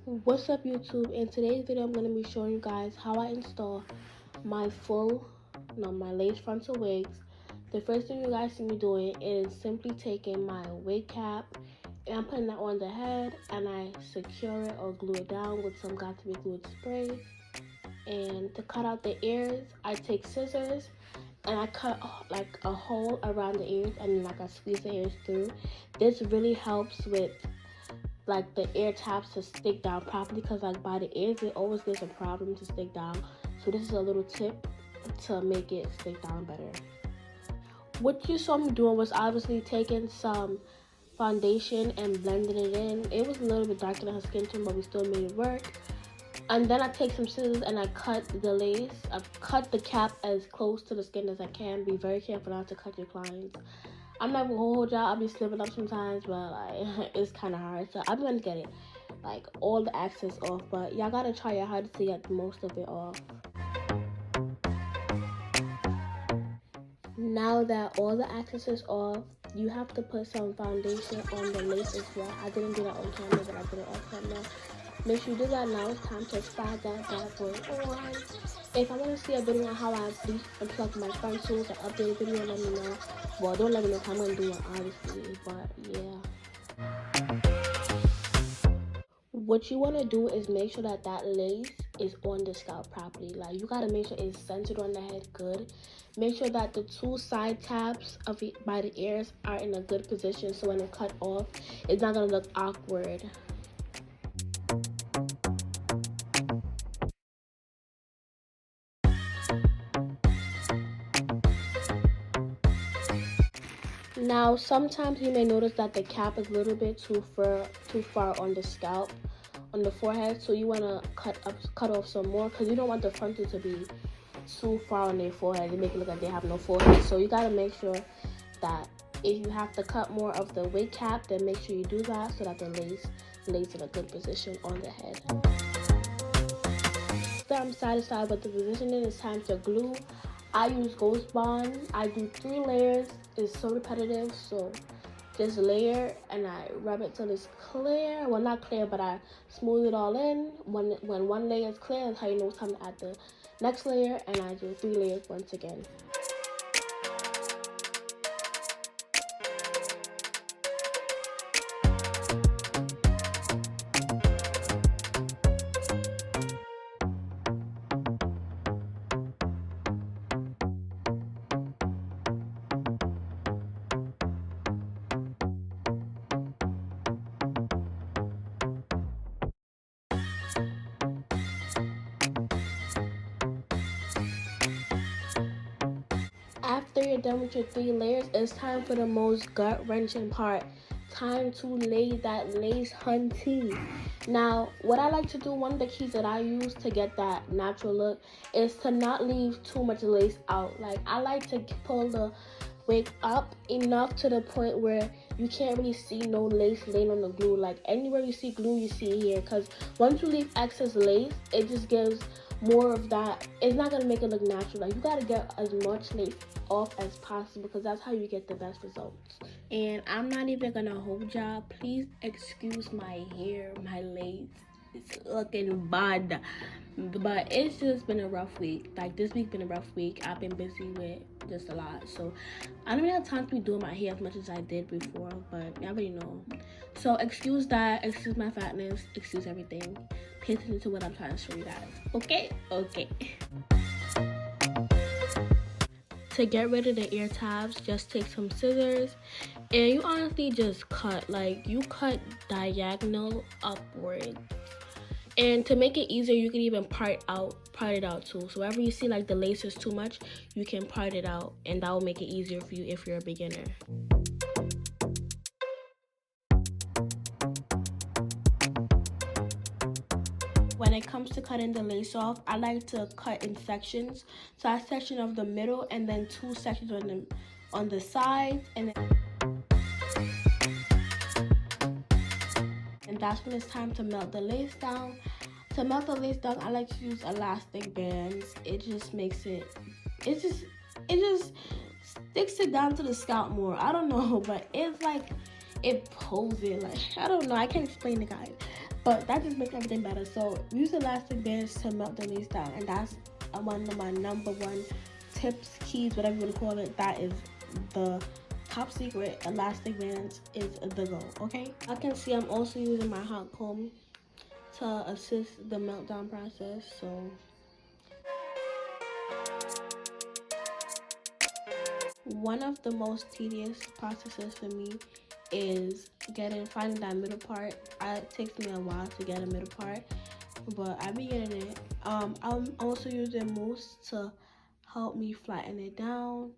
What's up, YouTube? In today's video I'm going to be showing you guys how I install my lace frontal wigs. The first thing you guys see me doing is simply taking my wig cap and I'm putting that on the head, and I secure it or glue it down with some got to be glued spray. And to cut out the ears, I take scissors and I cut like a hole around the ears, and then I squeeze the ears through. This really helps with like the ear tabs to stick down properly, because like by the ears it always gives a problem to stick down. So this is a little tip to make it stick down better. What you saw me doing was obviously taking some foundation and blending it in. It was a little bit darker than her skin tone, but we still made it work. And then I take some scissors and I cut the lace. I cut the cap as close to the skin as I can. Be very careful not to cut your clients. I'm not gonna hold y'all, I'll be slipping up sometimes, but like it's kind of hard. So I'm gonna get it like all the excess off, but y'all gotta try your hardest to get most of it off. Now that all the excess is off, you have to put some foundation on the lace as well. I didn't do that on camera, but I did it off camera. Make sure you do that now. It's time to slide that bad boy on. If I want to see a video on how I bleach and plug my frontals, an updated video, let me know. Well, don't let me know if I'm going to do it, obviously, but yeah. What you want to do is make sure that that lace is on the scalp properly. Like, you got to make sure it's centered on the head good. Make sure that the two side tabs of it by the ears are in a good position, so when it cut off, it's not going to look awkward. Now, sometimes you may notice that the cap is a little bit too far on the scalp, on the forehead. So you want to cut off some more, because you don't want the frontal to be too far on their forehead. They make it look like they have no forehead. So you got to make sure that if you have to cut more of the wig cap, then make sure you do that so that the lace lays in a good position on the head. After I'm satisfied with the positioning, it's time to glue. I use Ghost Bond. I do 3 layers. It's so repetitive, so just layer and I rub it till it's clear. Well, not clear, but I smooth it all in. When one layer is clear, that's how you know it's time to add the next layer, and I do 3 layers once again. After you're done with your 3 layers, it's time for the most gut-wrenching part. Time to lay that lace hunty. Now, what I like to do, one of the keys that I use to get that natural look, is to not leave too much lace out. Like, I like to pull the wig up enough to the point where you can't really see no lace laying on the glue. Like, anywhere you see glue, you see here, because once you leave excess lace, it just gives more of that. It's not gonna make it look natural. Like, you gotta get as much lace off as possible, because that's how you get the best results. And I'm not even gonna hold y'all. Please excuse my hair, my lace. It's looking bad, but it's just been a rough week. Like, this week been a rough week. I've been busy with just a lot, so I don't really have time to be doing my hair as much as I did before, but I already know. So excuse that, excuse my fatness, excuse everything. Pay attention to what I'm trying to show you guys. Okay. To get rid of the ear tabs, just take some scissors and you honestly just cut. Like, you cut diagonal upward. And to make it easier, you can even part it out too. So wherever you see like the lace is too much, you can part it out, and that will make it easier for you if you're a beginner. When it comes to cutting the lace off, I like to cut in sections. So a section of the middle, and then 2 sections on the sides, and that's when it's time to melt the lace down. To melt the lace down, I like to use elastic bands. It just makes it just sticks it down to the scalp more. I don't know, but it's like it pulls it. Like, I don't know, I can't explain it, guys. but that just makes everything better. So use elastic bands to melt the lace down, and that's one of my number one tips, keys, whatever you want to call it. That is the top secret. Elastic bands is the go. Okay, I can see I'm also using my hot comb to assist the meltdown process. So one of the most tedious processes for me is finding that middle part. It takes me a while to get a middle part, but I be getting it. I'm also using mousse to help me flatten it down.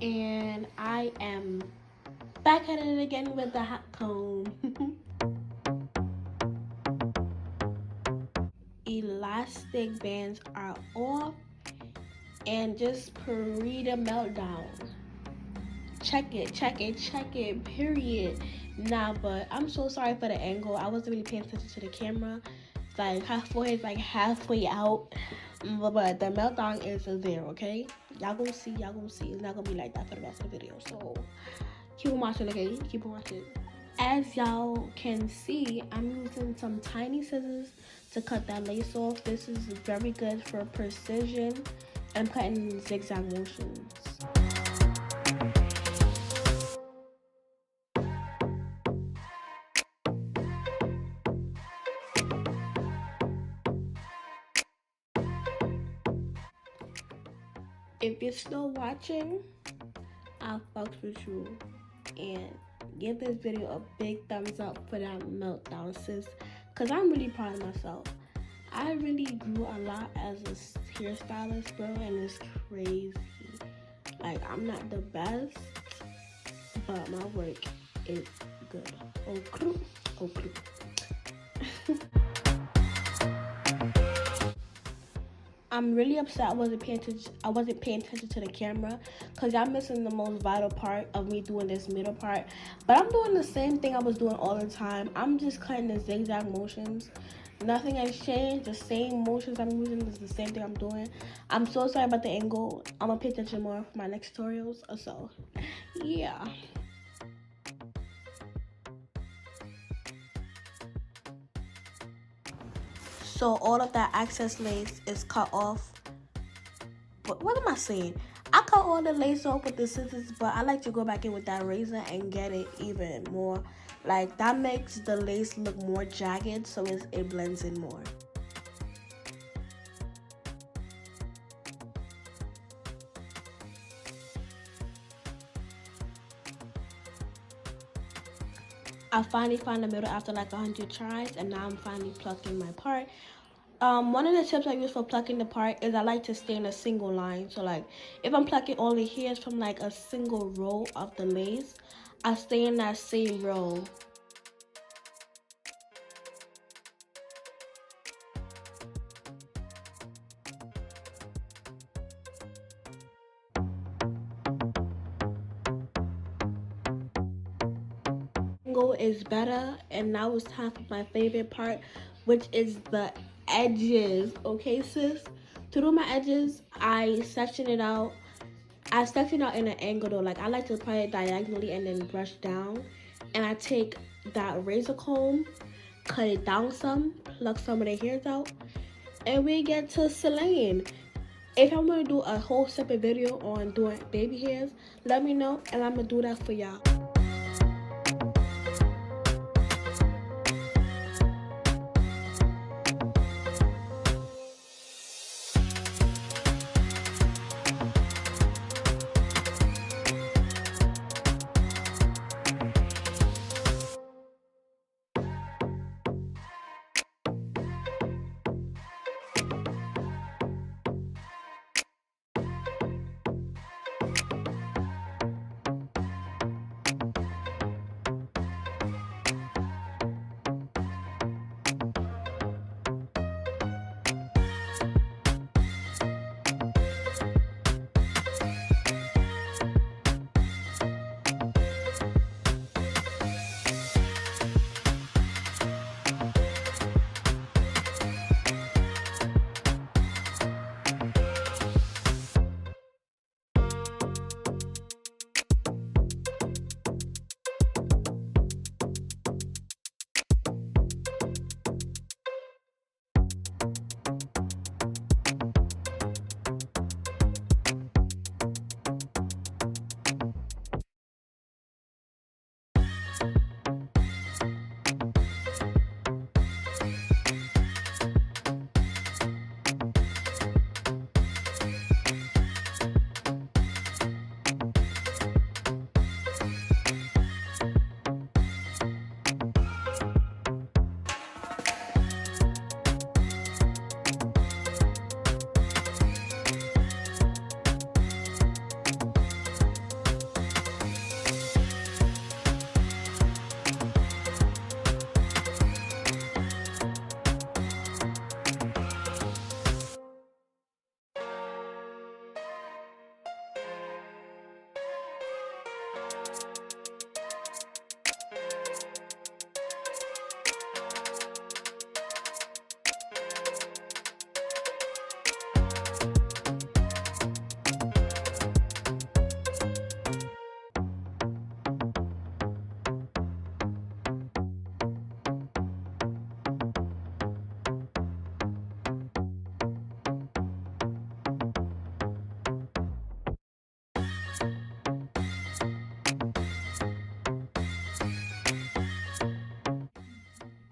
And I am back at it again with the hot comb. Elastic bands are off, and just pre the meltdown. Check it, period. Nah, but I'm so sorry for the angle. I wasn't really paying attention to the camera. It's like forehead's like halfway out. But the meltdown is there, okay? Y'all gonna see. It's not gonna be like that for the rest of the video. So keep on watching, okay? Keep on watching. As y'all can see, I'm using some tiny scissors to cut that lace off. This is very good for precision. And I'm cutting in zigzag motions. If you're still watching, I fucks with you, and give this video a big thumbs up for that meltdown, sis, because I'm really proud of myself. I really grew a lot as a hairstylist, bro, and it's crazy. Like, I'm not the best, but my work is good. Okay. I'm really upset I wasn't paying attention to the camera, because y'all missing the most vital part of me doing this middle part. But I'm doing the same thing I was doing all the time. I'm just cutting the zigzag motions. Nothing has changed. The same motions I'm using is the same thing I'm doing. I'm so sorry about the angle. I'm gonna pay attention more for my next tutorials. So yeah. So all of that excess lace is cut off. But what am I saying? I cut all the lace off with the scissors, but I like to go back in with that razor and get it even more. Like, that makes the lace look more jagged, so it blends in more. I finally found the middle after like 100 tries, and now I'm finally plucking my part. One of the tips I use for plucking the part is I like to stay in a single line. So like, if I'm plucking all the hairs from like a single row of the lace, I stay in that same row. Is better, and now it's time for my favorite part, which is the edges. Okay, sis, to do my edges, I section it out. I section out in an angle though. Like, I like to apply it diagonally and then brush down, and I take that razor comb, cut it down some, pluck some of the hairs out, and we get to slaying. If I'm gonna do a whole separate video on doing baby hairs, let me know, and I'm gonna do that for y'all.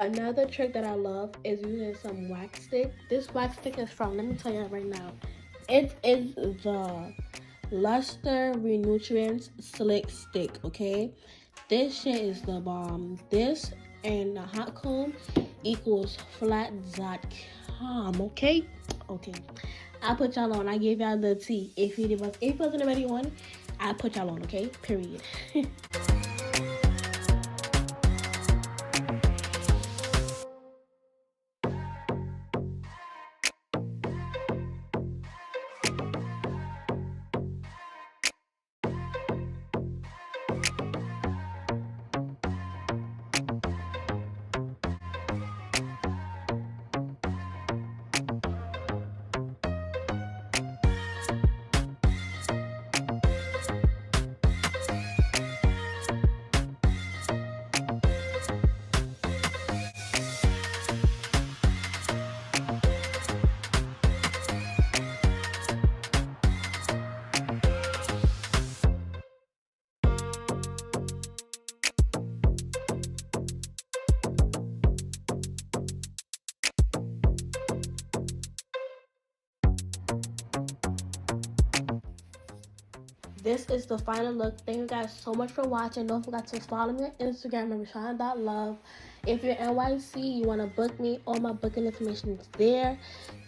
Another trick that I love is using some wax stick. This wax stick is from, let me tell you right now, it is the Luster Renutrients Slick Stick, okay? This shit is the bomb. This and the hot comb equals flat.com, okay? Okay. I put y'all on. I gave y'all the tea. If you wasn't already on, I put y'all on, okay? Period. This is the final look. Thank you guys so much for watching. Don't forget to follow me on Instagram at Rashawn.love. If you're NYC, you want to book me, all my booking information is there.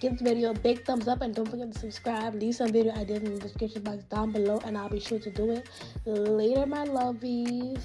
Give this video a big thumbs up and don't forget to subscribe. Leave some video ideas in the description box down below and I'll be sure to do it. Later, my lovies.